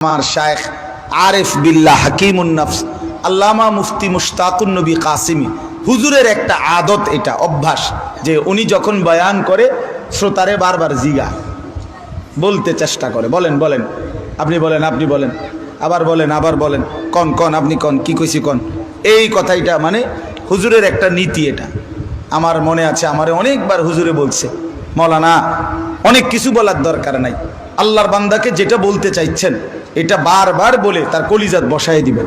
আমার শায়েখ আরিফ বিল্লাহ হাকিমুন নফস আল্লামা মুফতি মুশতাকুন নবী কাসিমি হুজুরের একটা আদত, এটা অভ্যাস যে উনি যখন বয়ান করে শ্রোতারে বারবার জিগা বলতে চেষ্টা করে, বলেন বলেন আপনি বলেন, আপনি বলেন, আবার বলেন, আবার বলেন, কন কন আপনি কন, কি কইছি কন, এই কথাইটা মানে হুজুরের একটা নীতি। এটা আমার মনে আছে, আমারে অনেকবার হুজুরে বলছে, মৌলানা অনেক কিছু বলার দরকার নাই, আল্লাহর বান্দাকে যেটা বলতে চাইছেন এটা বারবার বলে তার কলিজাত বসায় দিবেন।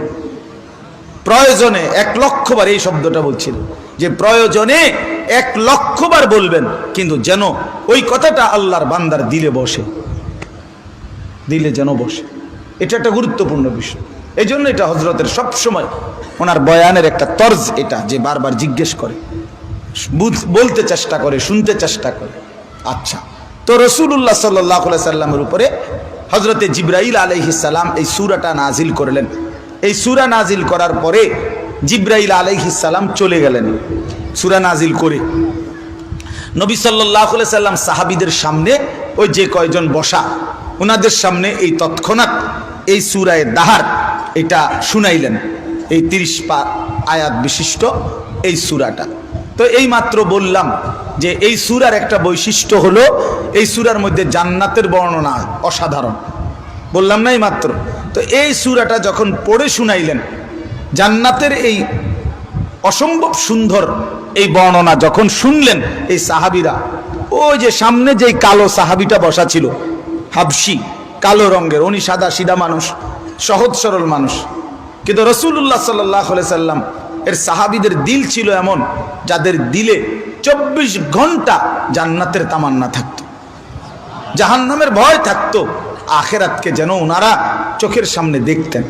প্রয়োজনে 1,00,000 বার এই শব্দটা বলছিল যে প্রয়োজনে 1,00,000 বার বলবেন, কিন্তু যেন ওই কথাটা আল্লাহর বান্দার দিলে বসে, দিলে যেন বসে। এটা একটা গুরুত্বপূর্ণ বিষয়। এই জন্য এটা হজরতের সবসময় ওনার বয়ানের একটা তর্জ, এটা যে বারবার জিজ্ঞেস করে, বলতে চেষ্টা করে, শুনতে চেষ্টা করে। আচ্ছা, তো রাসূলুল্লাহ সাল্লাল্লাহু আলাইহি সাল্লামের উপরে হযরতে জিবরাইল আলাইহিস সালাম এই সূরাটা নাজিল করলেন। এই সূরা নাজিল করার পরে জিবরাইল আলাইহিস সালাম চলে গেলেন সূরা নাজিল করে। নবী সাল্লাল্লাহু আলাইহি সাল্লাম সাহাবীদের সামনে ওই যে কয়জন বসা ওনাদের সামনে এই তৎক্ষণাৎ এই সূরায়ে দাহার এটা শুনাইলেন, এই 30 আয়াত বিশিষ্ট এই সূরাটা। তো এই মাত্র বললাম যে এই সূরার একটা বৈশিষ্ট্য হলো এই সূরার মধ্যে জান্নাতের বর্ণনা অসাধারণ, বললাম না এই মাত্র। তো এই সূরাটা যখন পড়ে শুনাইলেন, জান্নাতের এই অসম্ভব সুন্দর এই বর্ণনা যখন শুনলেন এই সাহাবীরা, ওই যে সামনে যেই কালো সাহাবীটা বসা ছিল, হাবশি, কালো রঙের, উনি সাদা সিধা মানুষ, সহজ সরল মানুষ, কিন্তু রাসূলুল্লাহ সাল্লাল্লাহু আলাইহি সাল্লাম এর সাহাবীদের দিল ছিল এমন যাদের দিলে 24 ঘন্টা জান্নাতের তামান্না থাকতো, জাহান্নামের ভয় থাকতো, আখিরাতকে যেন ওনারা চোখের সামনে দেখতেন,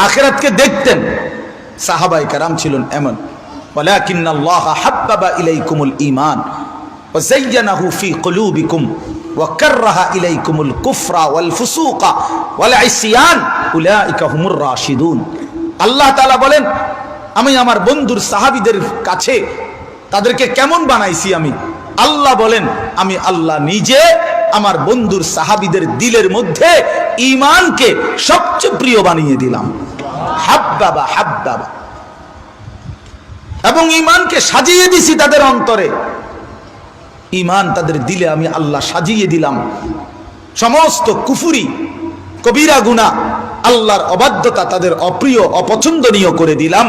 আখিরাতকে দেখতেন। সাহাবায়ে কেরাম ছিলেন এমন। ওয়ালাকিন্নাল্লাহা হাব্বাবা ইলাইকুমুল ঈমান ওয়া যায়্যানাহু ফি কুলুবিকুম ওয়া কাররাহা ইলাইকুমুল কুফরা ওয়াল ফুসুকা ওয়াল ইসয়ান উলাইকা হুমুর রাশিদুন। আল্লাহ তাআলা বলেন, আমি আমার বন্ধুর সাহাবীদের কাছে তাদেরকে কেমন বানাইছি আমি, আল্লাহ বলেন আমি আল্লাহ নিজে আমার বন্ধুর সাহাবীদের দিলের মধ্যে ঈমানকে সবচেয়ে প্রিয় বানিয়ে দিলাম। হাব্বাবা হাব্বাবা, এবং ঈমানকে সাজিয়ে দিছি তাদের অন্তরে, ঈমান তাদের দিলে আমি আল্লাহ সাজিয়ে দিলাম। সমস্ত কুফরি কবিরা গুনাহ, আল্লাহর অবাধ্যতা তাদের অপ্রিয় অপছন্দনীয় করে দিলাম।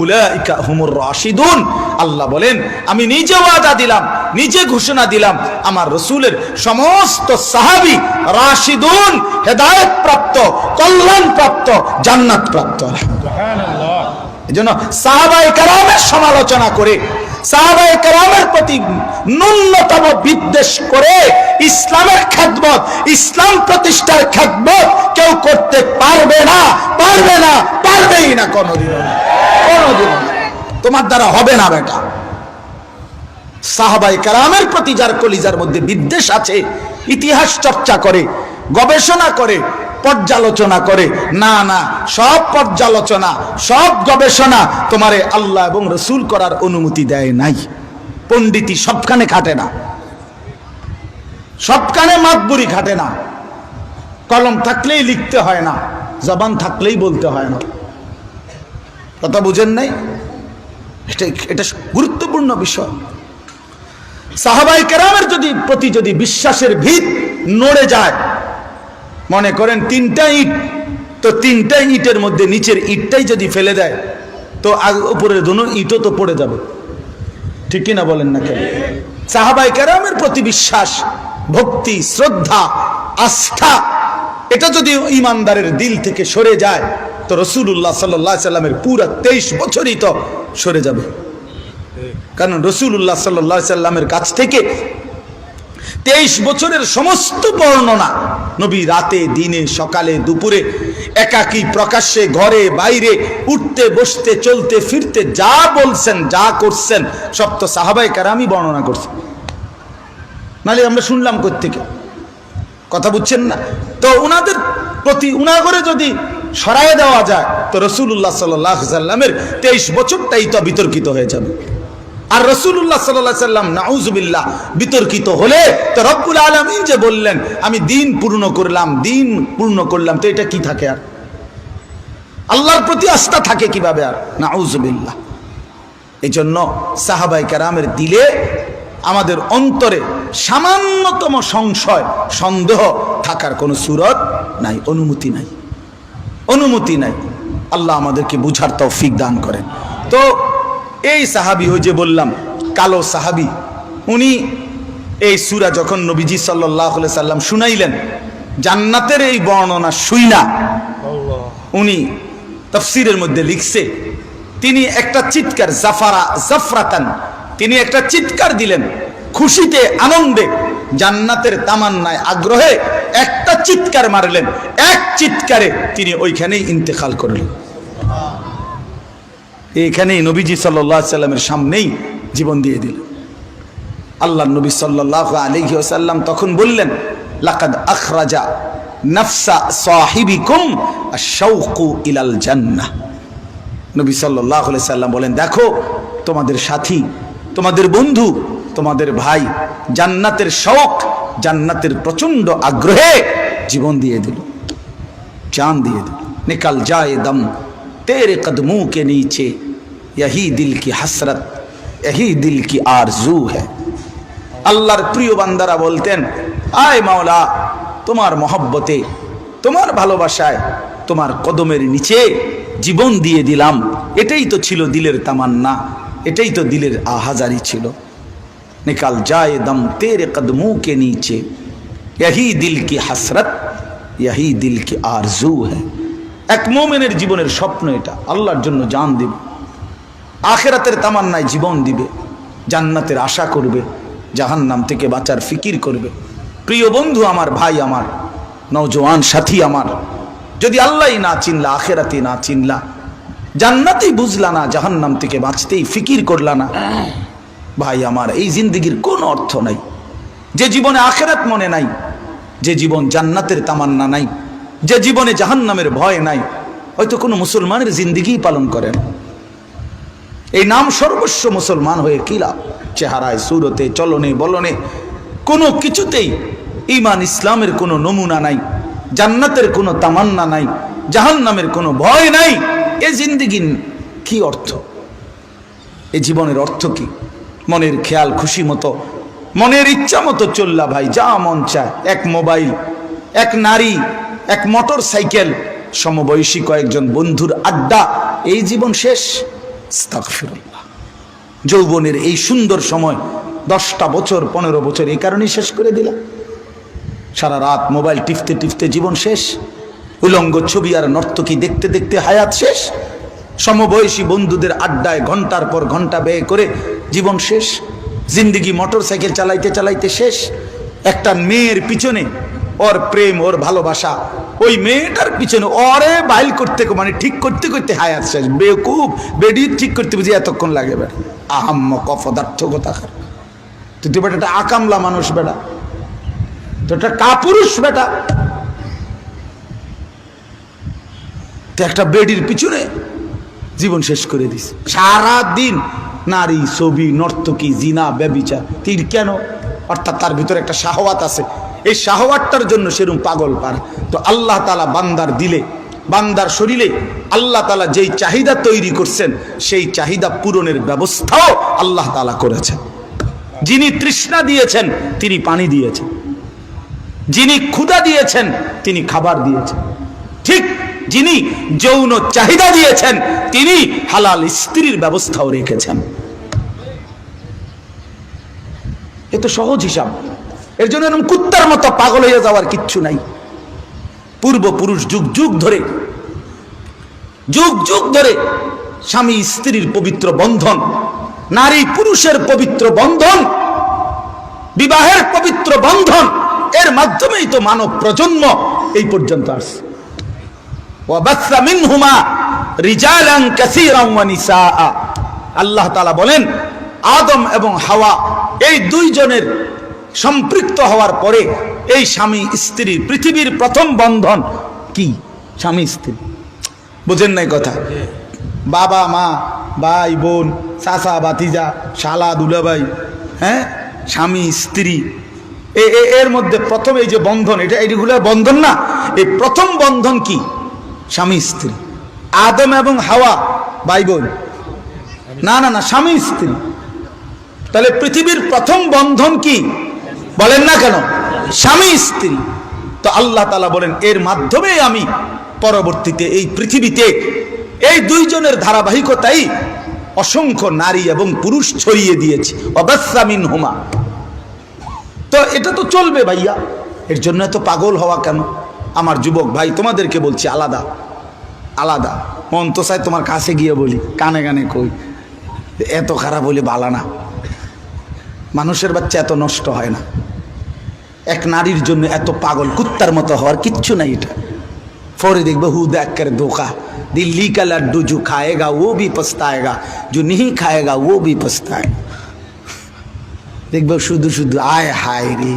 উলাইকা হুমুর রাশিদুন, আল্লাহ বলেন আমি নিজে ওয়াদা দিলাম, নিজে ঘোষণা দিলাম, আমার রাসূলের সমস্ত সাহাবী রাশিদুন, হেদায়েত প্রাপ্ত, কল্যাণ প্রাপ্ত, জান্নাত প্রাপ্ত। সুবহানাল্লাহ। এজন্য সাহাবায়ে কেরামের সমালোচনা করে, সাহাবায়ে কেরামের প্রতি ন্যূনতম বিদ্বেষ করে ইসলামের খেদমত, ইসলাম প্রতিষ্ঠার খেদমত কেউ করতে পারবে না, পারবে না, পারবেই না, কোনোদিনও না, কোনোদিনও না, তোমার দ্বারা হবে না বেটা। সাহাবায়ে কেরামের প্রতি যার কলিজার মধ্যে বিদ্বেষ আছে, ইতিহাস চর্চা করে, গবেষণা করে, পর্যালোচনা করে, না না, সব পর্যালোচনা, সব গবেষণা তোমারে আল্লাহ এবং রাসূল করার অনুমতি দেয় নাই। পণ্ডিতি সবখানে খাটে না, সবখানে মাতবুরি খাটে না, কলম থাকলেই লিখতে হয় না, জবান থাকলেই বলতে হয় না। কথা বুঝেন নাই? এটা গুরুত্বপূর্ণ বিষয়। সাহাবায়ে কেরামের প্রতি যদি বিশ্বাসের ভিত নড়ে যায়, মনে করেন 3টা ইট, তো 3টা ইটের মধ্যে নিচের ইটটাই যদি ফেলে দেয় তো উপরের দুনো ইটও তো পড়ে যাবে, ঠিক কিনা বলেন না কেন? সাহাবায়ে কেরামের প্রতি বিশ্বাস, ভক্তি, শ্রদ্ধা, আস্থা, এটা যদি ঈমানদারের দিল থেকে সরে যায় তো রাসূলুল্লাহ সাল্লাল্লাহু আলাইহি সাল্লামের পুরো 23 বছরই তো সরে যাবে। কারণ রাসূলুল্লাহ সাল্লাল্লাহু আলাইহি সাল্লামের কাছ থেকে 23 বছরের সমস্ত বর্ণনা নবী রাতে, দিনে, সকালে, দুপুরে, একাকী, প্রকাশ্যে, ঘরে, বাইরে, উঠতে বসতে, চলতে ফিরতে যা বলছেন, যা করছেন, সব তো সাহাবায়ে কেরামই বর্ণনা করছেন, নালে আমরা শুনলাম কোত্থেকে? কথা বুঝছেন না? তো উনাদের প্রতি উনাগরে যদি সরায় দেওয়া যায় তো রাসূলুল্লাহ সাল্লাল্লাহু আলাইহি সাল্লামের 23 বছরটাই তো বিতর্কিত হয়ে যাবে। আর রাসূলুল্লাহ সাল্লাল্লাহু আলাইহি সাল্লাম নাউযুবিল্লাহ বিতর্কিত হলে তো রব্বুল আলামিন যে বললেন আমি দিন পূর্ণ করলাম, তো এটা কি থাকে? আর আল্লাহর প্রতি আস্থা থাকে কিভাবে? আর নাউযুবিল্লাহ। এই জন্য সাহাবায়ে কেরামের দিলে, আমাদের অন্তরে সামান্যতম সংশয় সন্দেহ থাকার কোনো সুরত নাই, অনুমতি নাই। আল্লাহ আমাদেরকে বুঝার তৌফিক দান করেন। তো এই সাহাবী, ওই যে বললাম কালো সাহাবী, উনি এই সূরা যখন নবীজি সাল্লাল্লাহু আলাইহি সাল্লাম শুনাইলেন, জান্নাতের এই বর্ণনা শুইনা উনি তাফসীরের মধ্যে লিখছে, তিনি একটা চিৎকার, জাফরাতান, তিনি একটা চিৎকার দিলেন খুশিতে, আনন্দে, জান্নাতের তামান্নায়, আগ্রহে একটা চিৎকার মারলেন। এক চিৎকারে তিনি ওইখানেই ইন্তেকাল করলেন। এইখানেই নবীজি সাল্লাল্লাহু আলাইহি সাল্লামের সামনেই জীবন দিয়ে দিলেন। আল্লাহর নবী সাল্লাল্লাহু আলাইহি ওয়াসাল্লাম তখন বললেন, লাকাদ আখরাজা নাফসা সাহিবিকুম আশ-শাওকু ইলাল জান্নাহ। নবী সাল্লাল্লাহু আলাইহি সাল্লাম বলেন, দেখো তোমাদের সাথী, তোমাদের বন্ধু, তোমাদের ভাই জান্নাতের শৌক, জান্নাতের প্রচন্ড আগ্রহে জীবন দিয়ে দিল, জান দিয়ে দিল। নিকাল যায় দম तेरे कदमों के नीचे, यही दिल की हसरत, यही दिल की आरजू है। আল্লাহর প্রিয় বান্দারা বলতেন, আয় মাওলা, তোমার মহব্বতে, তোমার ভালোবাসায়, তোমার কদমের নিচে জীবন দিয়ে দিলাম। এটাই তো ছিল দিলের তামান্না, এটাই তো দিলের আহাজারি ছিল। নিকাল যায় দম তেরে কদমোं के नीचे, यही दिल की हसरत, यही दिल की आरजू है। এক মুমিনের জীবনের স্বপ্ন এটা, আল্লাহর জন্য জান দিবে, আখিরাতের তামান্নায় জীবন দিবে, জান্নাতের আশা করবে, জাহান্নাম থেকে বাঁচার ফিকির করবে। প্রিয় বন্ধু আমার, ভাই আমার, নওজোয়ান সাথী আমার, যদি আল্লাহই না চিনলা, আখিরাতে না চিনলা, জান্নাতেই বুঝলা না, জাহান্নাম থেকে বাঁচতেই ফিকির করলা না, ভাই আমার, এই জিন্দেগির কোনো অর্থ নাই। যে জীবনে আখিরাত মনে নাই, যে জীবন জান্নাতের তামান্না নাই, যে জীবনে জাহান্নামের ভয় নাই, হয়তো কোনো মুসলমানের জিন্দেগি পালন করেন। এই নাম সর্বস্ব মুসলমান হয়ে কি লাভ? চেহারায়, সুরতে, চলনে, বলনে, কোনো কিছুতেই ঈমান ইসলামের কোনো নমুনা নাই, জান্নাতের কোনো তামান্না নাই, জাহান্নামের কোনো ভয় নাই। এ জিন্দেগির কি অর্থ? এ জীবনের অর্থ কি? মনের খেয়াল খুশি মতো, মনের ইচ্ছা মতো চললা ভাই, যা মন চায়, এক মোবাইল, এক নারী, এক মোটর সাইকেল, সমবয়সী কয়েকজন বন্ধুর আড্ডা, এই জীবন শেষ। আস্তাগফিরুল্লাহ। যৌবনের এই সুন্দর সময় 10টা বছর, 15 বছর এই কারণেই শেষ করে দিলাম। সারা রাত মোবাইল টিপতে টিপতে জীবন শেষ। উলঙ্গ ছবি আর নর্তকী দেখতে দেখতে হায়াত শেষ। সমবয়সী বন্ধুদের আড্ডায় ঘন্টার পর ঘন্টা ব্যয় করে জীবন শেষ। জিন্দেগি মোটর সাইকেল চালাইতে চালাইতে শেষ। একটা মেয়ের পিছনে, ওর প্রেম, ওর ভালোবাসা, ওই মেয়েটার পিছনে ওরে বাইল করতে, মানে ঠিক করতে করতে হায়াত শেষ। বেকুব বেডি ঠিক করতে বুঝি এতক্ষণ লাগে বেড়া। আহাম্ম কফদার্থ কথা, তুই তো বেটা আকামলা মানুষ বেটা, তো একটা কাপুরুষ বেটা, তো একটা বেডির পিছনে জীবন শেষ করে দিস। সারা দিন নারী, ছবি, নর্তকী, জিনা, ব্যভিচার। তীর কেন? অর্থাৎ তার ভিতরে একটা শাহওয়াত আছে, এই শাহওয়াতটার জন্য সেরকম পাগল পার। তো আল্লাহ তাআলা বান্দার দিলে, বান্দার শরীরে আল্লাহ তাআলা যেই চাহিদা তৈরি করছেন, সেই চাহিদা পূরণের ব্যবস্থাও আল্লাহ তাআলা করেছেন। যিনি তৃষ্ণা দিয়েছেন তিনি পানি দিয়েছেন, যিনি ক্ষুধা দিয়েছেন তিনি খাবার দিয়েছেন, ঠিক যিনি যৌন চাহিদা দিয়েছেন তিনি হালাল স্ত্রীর ব্যবস্থাও রেখেছেন। এ তো সহজ হিসাব। এর জন্য এরকম কুত্তার মতো পাগল হয়ে যাওয়ার কিচ্ছু নাই। পূর্বপুরুষ যুগ যুগ ধরে স্বামী স্ত্রীর পবিত্র বন্ধন, নারী পুরুষের পবিত্র বন্ধন, বিবাহের পবিত্র বন্ধন, এর মাধ্যমেই তো মানব প্রজন্ম এই পর্যন্ত আসছে। ওয়াবাসা মিনহুমা রিজালান কাসীরান ওয়া নিসাআ। আল্লাহ তাআলা বলেন, আদম এবং হাওয়া এই দুইজনের সম্পৃক্ত হওয়ার পরে এই স্বামী স্ত্রীর পৃথিবীর প্রথম বন্ধন কি? স্বামী স্ত্রী। বুঝেন নাই কথা? বাবা মা, ভাই বোন, চাচা ভাতিজা, শালা দুলাভাই, হ্যাঁ, স্বামী স্ত্রী, এর মধ্যে প্রথম এই যে বন্ধন, এইগুলো বন্ধন না, এই প্রথম বন্ধন কি? স্বামী স্ত্রী। আদম এবং হাওয়া ভাই বোন না, না না, স্বামী স্ত্রী। তাহলে পৃথিবীর প্রথম বন্ধন কি বলেন না কেন? স্বামী স্ত্রী। তো আল্লাহ তাআলা বলেন এর মাধ্যমে আমি পরবর্তীতে এই পৃথিবীতে এই দুইজনের ধারাবাহিকতাই অসংখ্য নারী এবং পুরুষ ছড়িয়ে দিয়েছি। অবাসসা মিনহুমা। তো এটা তো চলবে ভাইয়া, এর জন্য এত পাগল হওয়া কেন? আমার যুবক ভাই তোমাদেরকে বলছি, আলাদা আলাদা। মন তো চাই তোমার কাছে গিয়ে বলি, কানে কানে কই, এত খারাপ হলে বালা না। মানুষের বাচ্চা এত নষ্ট হয় না। এক নারীর জন্য এত পাগল কুত্তার মতো হওয়ার কিচ্ছু নাই। এটা পরে দেখবে হু দেখ করে ধোকা, দিল্লি কা লাড্ডু जो खाएगा वो भी पछताएगा, जो नहीं खाएगा वो भी पछताएगा। দেখবে শুধু শুধু আয় হায় রে,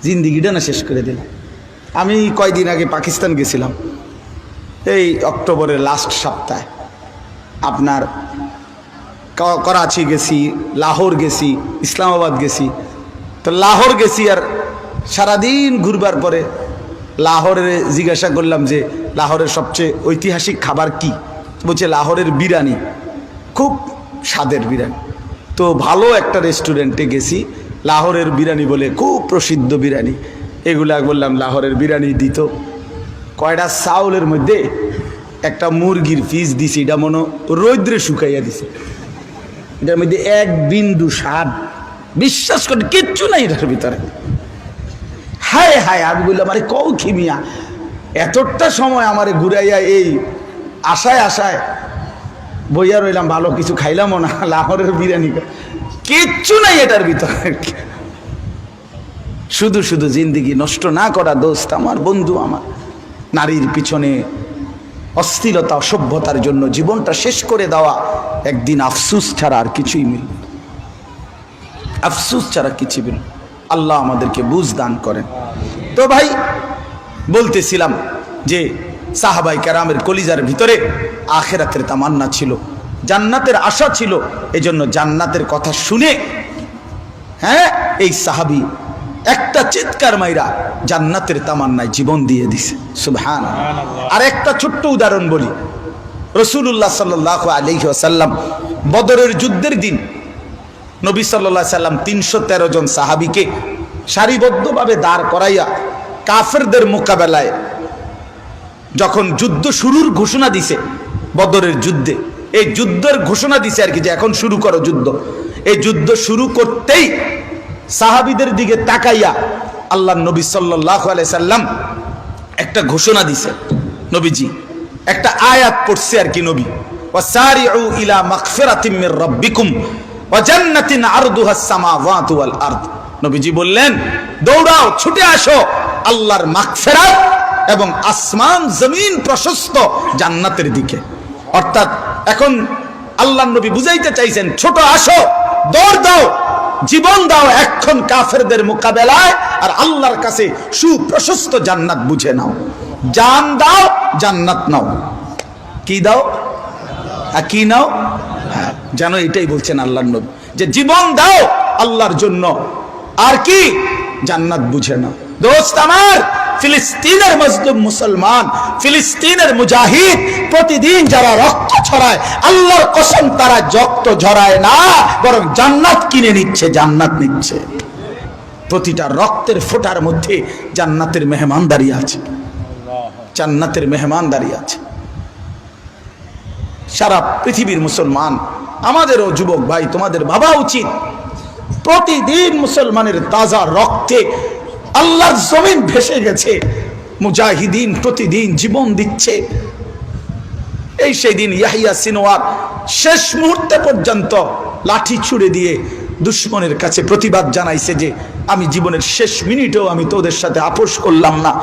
জিন্দিগিটা না শেষ করে দিলাম। আমি কয়দিন আগে পাকিস্তান গেছিলাম, এই অক্টোবরের লাস্ট সপ্তাহে। আপনার করাচি গেছি, লাহোর গেছি, ইসলামাবাদ গেছি। তো লাহোর গেছি, আর সারাদিন ঘুরবার পরে লাহোরে জিজ্ঞাসা করলাম যে লাহোরের সবচেয়ে ঐতিহাসিক খাবার কি? বলছে লাহোরের বিরিয়ানি, খুব স্বাদের বিরিয়ানি। তো ভালো একটা রেস্টুরেন্টে গেছি, লাহোরের বিরিয়ানি বলে খুব প্রসিদ্ধ বিরিয়ানি। এগুলা বললাম লাহোরের বিরিয়ানি দিত। কয়টা চাউলের মধ্যে একটা মুরগির পিস দিছি, এটা মনে রৌদ্রে শুকাইয়া দিছে। এটার মধ্যে এক বিন্দু স্বাদ, বিশ্বাস করে কিচ্ছু নাই এটার ভিতরে। হায় হায়, আমি বললাম আরে কও খিমিয়া, এতটা সময় আমারে ঘুরাইয়া এই আশায় আশায় বইয়া রইলাম, ভালো কিছু খাইলামও না, লাহোরের বিরিয়ানি কিচ্ছু নাই এটার ভিতরে। শুধু শুধু জিন্দিগি নষ্ট না করা দোস্ত আমার, বন্ধু আমার। নারীর পিছনে অস্থিরতা, অসভ্যতার জন্য জীবনটা শেষ করে দেওয়া একদিন আফসুস ছাড়া আর কিছুই মিল, আফসুস ছাড়া কিছু মিল। আল্লাহ আমাদেরকে বুঝ দান করেন। তো ভাই বলতেছিলাম যে সাহাবাই কেরামের কলিজার ভিতরে আখিরাতের তামান্না ছিল, জান্নাতের আশা ছিল। এজন্য জান্নাতের কথা শুনে হ্যাঁ এই সাহাবী একটা চিৎকার মাইরা জান্নাতের তামান্নায় জীবন দিয়ে দিছে। সুবহানাল্লাহ। আর একটা ছোট্ট উদাহরণ বলি, রাসূলুল্লাহ সাল্লাল্লাহু আলাইহি ওয়াসাল্লাম বদরের যুদ্ধের দিন নবী সাল্লাল্লাহু আলাইহি সাল্লাম 313 জন সাহাবীকে সারিবদ্ধভাবে দাঁড় করাইয়া কাফেরদের মোকাবেলায় যখন যুদ্ধ শুরুর ঘোষণা দিছে, বদরের যুদ্ধে এই যুদ্ধের ঘোষণা দিছে আর কি, যে এখন শুরু করো যুদ্ধ। এই যুদ্ধ শুরু করতেই সাহাবীদের দিকে তাকাইয়া আল্লাহর নবী সাল্লাল্লাহু আলাইহি সাল্লাম একটা ঘোষণা দিছে। নবীজি একটা আয়াত পড়ছে আর কি, নবী ওয়াসারিউ ইলা মাগফিরাতিম মির রাব্বিকুম ওয়া জান্নাতিন আরদুহাস সামাওয়াতু ওয়াল আরদ। নবীজি বললেন দৌড়াও, ছুটে আসো আল্লাহর মাগফিরাত এবং আসমান জমিন প্রশস্ত জান্নাতের দিকে। অর্থাৎ এখন আল্লাহর নবী বুঝাইতে চাইছেন ছোট আসো, দৌড় দাও, জীবন দাও এখন কাফেরদের মোকাবেলায়, আর আল্লাহর কাছে সুপ্রশস্ত জান্নাত বুঝে নাও। জান দাও, জান্নাত নাও। কি দাও আর কি নাও? হ্যাঁ, জানো এটাই বলছেন আল্লাহর নবী, যে জীবন দাও আল্লাহর জন্য, আর কি জান্নাত বুঝে নাও। দোস্ত আমার, ফিলিস্তিনের মজলুম মুসলমান, ফিলিস্তিনের মুজাহিদ প্রতিদিন যারা রক্ত ছড়ায়, আল্লাহর কসম তারা রক্ত ঝরায় না, বরং জান্নাত কিনে নিচ্ছে, জান্নাত নিচ্ছে। প্রতিটা রক্তের ফোঁটার মধ্যে জান্নাতের মেহমান দাঁড়িয়ে আছে, জান্নাতের মেহমান দাঁড়িয়ে আছে। সারা পৃথিবীর মুসলমান, আমাদেরও যুবক ভাই তোমাদের ভাবা উচিত, প্রতিদিন মুসলমানের তাজা রক্তে আল্লাহর জমিন ভেসে গেছে। মুজাহিদিন প্রতিদিন জীবন দিচ্ছে। এই সেই দিন ইয়াহিয়া সিনওয়ার শেষ মুহূর্তে পর্যন্ত লাঠি ছুড়ে দিয়ে দুশমনের কাছে প্রতিবাদ জানাইছে যে আমি জীবনের শেষ মিনিটেও আমি তোদের সাথে আপোষ করলাম না।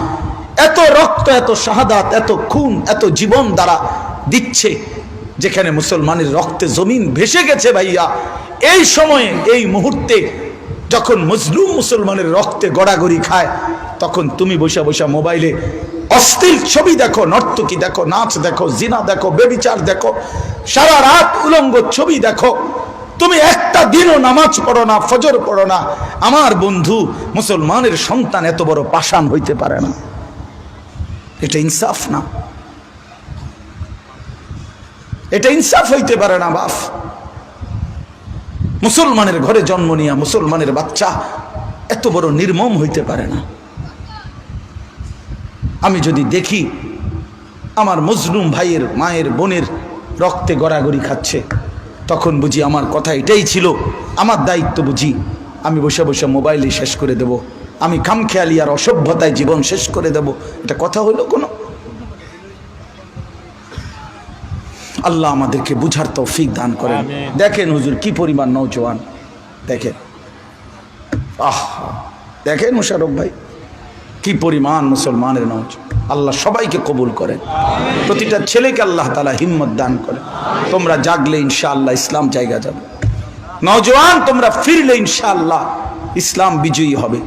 এত রক্ত, এত শাহাদাত, এত খুন, এত জীবন দ্বারা দিচ্ছে, যেখানে মুসলমানের রক্তে জমিন ভেসে গেছে ভাইয়া। এই সময়ে, এই মুহূর্তে যখন মজলুম মুসলমানের রক্তে গড়াগড়ি খায়, তখন তুমি বসা বসা মোবাইলে অশ্লীল ছবি দেখো, নর্তকী দেখো, নাচ দেখো, জিনা দেখো, বেবিচার দেখো, সারা রাত উলঙ্গ ছবি দেখো, তুমি একটা দিনও নামাজ পড়ো না, ফজর পড়ো না। আমার বন্ধু, মুসলমানের সন্তান এত বড় পাষাণ হইতে পারে না। এটা ইনসাফ না, এটা ইনসাফ হইতে পারে না বাপ। মুসলমানের ঘরে জন্ম নিয়া মুসলমানের বাচ্চা এত বড় নির্মম হইতে পারে না। আমি যদি দেখি আমার মজলুম ভাইয়ের মায়ের বোনের রক্তে গড়াগড়ি খাচ্ছে, তখন বুঝি আমার কথা এটাই ছিল, আমার দায়িত্ব বুঝি আমি বসে বসে মোবাইলে শেষ করে দেব, আমি খামখেয়ালি আর অসভ্যতায় জীবন শেষ করে দেব। এটা কথা হলো কোনো? আল্লাহ আমাদেরকে বুঝার তৌফিক দান করেন। দেখেন হুজুর কি পরিমাণ নওজোয়ান, দেখেন দেখেন মুশারফ ভাই কি পরিমাণ মুসলমানের নওজোয়ান। আল্লাহ সবাইকে কবুল করেন, প্রতিটা ছেলেকে আল্লাহ তাআলা হিম্মত দান করেন। তোমরা জাগলে ইনশাআল্লাহ ইসলাম জায়গা যাবে। নওজোয়ান তোমরা ফিরলে ইনশাআল্লাহ ইসলাম বিজয়ী হবে,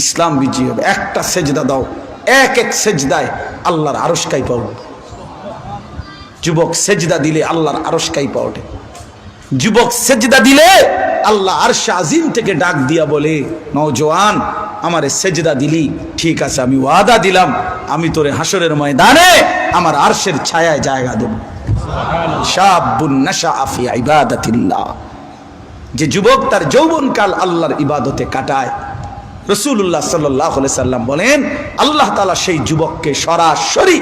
ইসলাম বিজয়ী হবে। একটা সেজদা দাও, এক এক সেজদায় আল্লাহর আরশ কাঁপা ওঠে। যুবক সেজদা দিলে আল্লাহর আরশ কাঁপা ওঠে। যুবক সেজদা দিলে আল্লাহ আরশে আজিম থেকে ডাক দিয়া বলে, নওজোয়ান আমারে সেজদা দিলি, ঠিক আছে আমি ওয়াদা দিলাম আমি তোরে হাসরের ময়দানে আমার আরশের ছায়ায় জায়গা দেব। শাবুন নাশাআ ফি ইবাদাতিল্লাহ, যে যুবক তার যৌবনকাল আল্লাহর ইবাদতে কাটায়, রাসূলুল্লাহ সাল্লাল্লাহু আলাইহি সাল্লাম বলেন আল্লাহ তাআলা সেই যুবককে সরাসরি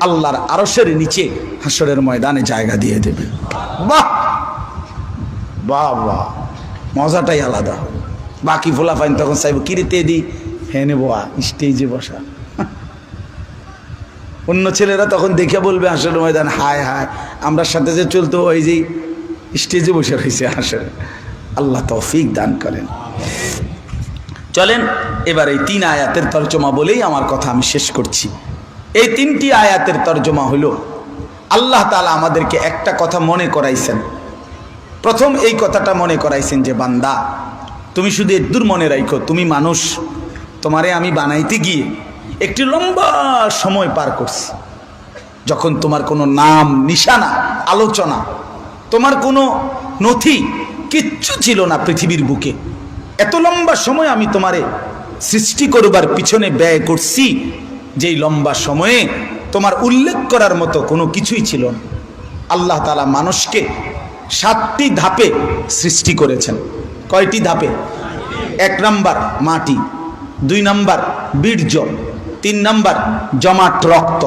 আল্লাহর আরশের নিচে হাসরের ময়দানে জায়গা দিয়ে দেবে। বাহ বাহ বাহ, মজাটাই আলাদা। বাকি ফোলা ফাইন তখন চাইব কিরিতে দি হ্যাঁ নেবো স্টেজে বসা। অন্য ছেলেরা তখন দেখে বলবে হাসরের ময়দান, হায় হায় আমরা সাথে যে চলতো ওই যে স্টেজে বসে রয়েছে হাসর। আল্লাহ তৌফিক দান করেন। চলেন এবার এই 3 আয়াতের তর্জমা বলেই আমার কথা আমি শেষ করছি। এই 3টি আয়াতের তর্জমা হলো আল্লাহ তাআলা আমাদেরকে একটা কথা মনে করাইছেন। প্রথম এই কথাটা মনে করাইছেন যে বান্দা তুমি শুধু এদুর মনে রাখো, তুমি মানুষ, তোমারে আমি বানাইতে গিয়ে একটি লম্বা সময় পার করছি। যখন তোমার কোনো নাম নিশানা আলোচনা, তোমার কোনো নথি কিচ্ছু ছিল না পৃথিবীর বুকে, এত লম্বা সময় আমি তোমারে সৃষ্টি করবার পিছনে ব্যয় করছি, যেই লম্বা সময়ে তোমার উল্লেখ করার মতো কোনো কিছুই ছিল না। আল্লাহ তাআলা মানুষকে 7টি ধাপে সৃষ্টি করেছেন। কয়টি ধাপে? 1 নাম্বার মাটি, 2 নাম্বার বীর্য, 3 নাম্বার জমাট রক্ত,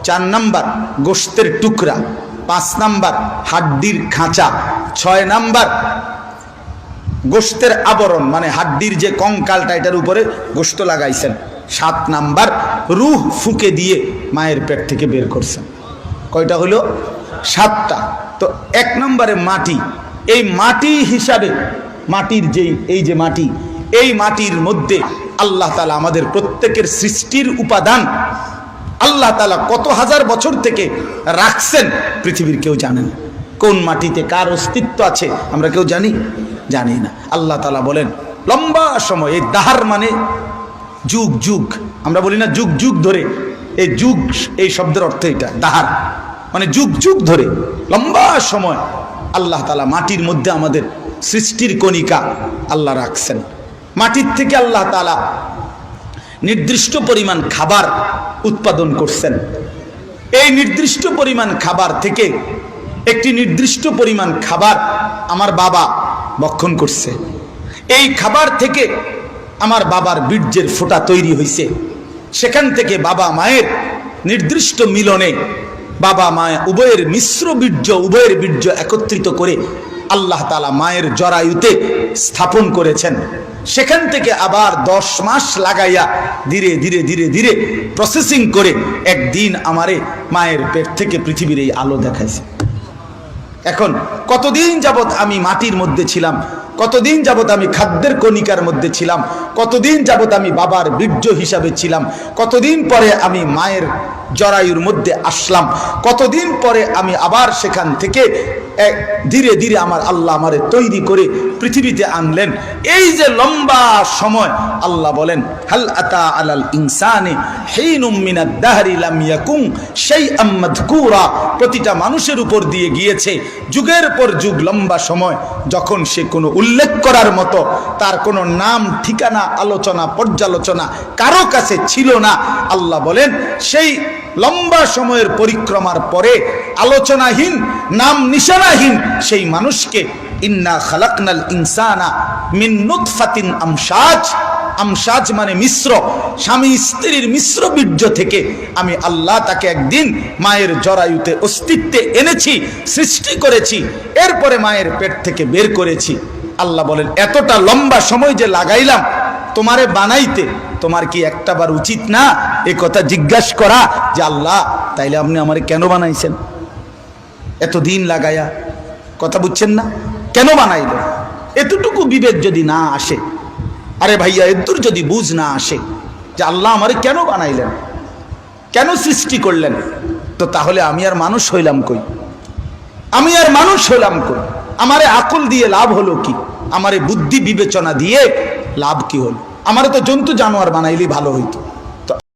4 নাম্বার গোশতের টুকরা, 5 নাম্বার হাড্ডির খাঁচা, 6 নাম্বার গোশতের আবরণ মানে হাড্ডির যে কঙ্কালটা এটার উপরে গোশত লাগাইছেন, 7 নাম্বার রূহ ফুঁকে দিয়ে মায়ের পেট থেকে বের করছেন। কয়টা হলো? 7টা। তো 1 নম্বরে মাটি, এই মাটি হিসাবে মাটির যেই এই যে মাটি, এই মাটির মধ্যে আল্লাহ তাআলা আমাদের প্রত্যেকের সৃষ্টির উপাদান আল্লাহ তাআলা কত হাজার বছর থেকে রাখছেন পৃথিবীর কেউ জানে না। কোন মাটিতে কার অস্তিত্ব আছে আমরা কেউ জানি না। আল্লাহ তাআলা বলেন লম্বা সময়, এই দাহার মানে যুগ যুগ, আমরা বলি না যুগ যুগ ধরে, এই যুগ এই শব্দের অর্থ এটা, দাহার মানে যুগ যুগ ধরে লম্বা সময় আল্লাহ তাআলা মাটির মধ্যে আমাদের সৃষ্টির কণিকা আল্লাহ রাখছেন। মাটির থেকে আল্লাহ তাআলা নির্দিষ্ট পরিমাণ খাবার উৎপাদন করছেন। এই নির্দিষ্ট পরিমাণ খাবার থেকে একটি নির্দিষ্ট পরিমাণ খাবার আমার বাবা ভক্ষণ করছে। এই খাবার থেকে আমার বাবার বীর্যের ফোঁটা তৈরি হয়েছে। সেখান থেকে বাবা মায়ের নির্দিষ্ট মিলনে বাবা মা উভয়ের মিশ্র বীর্য, উভয়ের বীর্য একত্রিত করে আল্লাহ তাআলা মায়ের জরায়ুতে স্থাপন করেছেন। সেখান থেকে আবার 10 মাস লাগাইয়া ধীরে ধীরে ধীরে ধীরে প্রসেসিং করে একদিন আমারে মায়ের পেট থেকে পৃথিবীর এই আলো দেখাইছে। এখন কতদিন যাবত আমি মাটির মধ্যে ছিলাম, কতদিন যাবত আমি খাদ্যের কণিকার মধ্যে ছিলাম, কতদিন যাবত আমি বাবার বীর্য হিসাবে ছিলাম, কতদিন পরে আমি মায়ের জরায়ুর মধ্যে আসলাম, কতদিন পরে আমি আবার সেখান থেকে ধীরে ধীরে আমার আল্লাহ আমারে তৈরি করে পৃথিবীতে আনলেন। এই যে লম্বা সময়, আল্লাহ বলেন হাল আতা আলাল ইনসানি হিনুম মিনাদ দাহরি লাম ইয়াকুম শাইআম মাযকুরা, প্রতিটা মানুষের উপর দিয়ে গিয়েছে যুগের পর যুগ লম্বা সময়, যখন সে কোনো উল্লেখ করার মতো, তার কোনো নাম ঠিকানা আলোচনা পর্যালোচনা কারো কাছে ছিল না। আল্লাহ বলেন সেই লম্বা সময়ের পরিক্রমার পরে আলোচনাহীন, নাম নিশানাহীন সেই মানুষকে ইন্না খালাকনাল ইনসানা মিন নুতফাতিন আমশাজ, আমশাজ মানে মিশ্র, স্বামী স্ত্রীর মিশ্র বীর্য থেকে আমি আল্লাহ তাকে একদিন মায়ের জরায়ুতে অস্তিত্বে এনেছি, সৃষ্টি করেছি, এরপরে মায়ের পেট থেকে বের করেছি। আল্লাহ বলেন এতটা লম্বা সময় যে লাগাইলাম তোমারে বানাইতে, তোমার কি একটা বার উচিত না এ কথা জিজ্ঞাসা করা যে আল্লাহ তাইলে আপনি আমারে কেন বানাইছেন এতদিন লাগায়া? কথা বুঝছেন না? কেন বানাইলেন? এতটুকু বিবেক যদি না আসে, আরে ভাইয়া এদুর যদি বুঝ না আসে যে আল্লাহ আমারে কেন বানাইলেন, কেন সৃষ্টি করলেন, তো তাহলে আমি আর মানুষ হইলাম কই? আমি আর মানুষ হইলাম কই? আমারে আকল দিয়ে লাভ হলো কি? আমারে বুদ্ধি বিবেচনা দিয়ে লাভ কি হলো? আমারে তো জন্তু জানোয়ার বানাইলেই ভালো হইতো।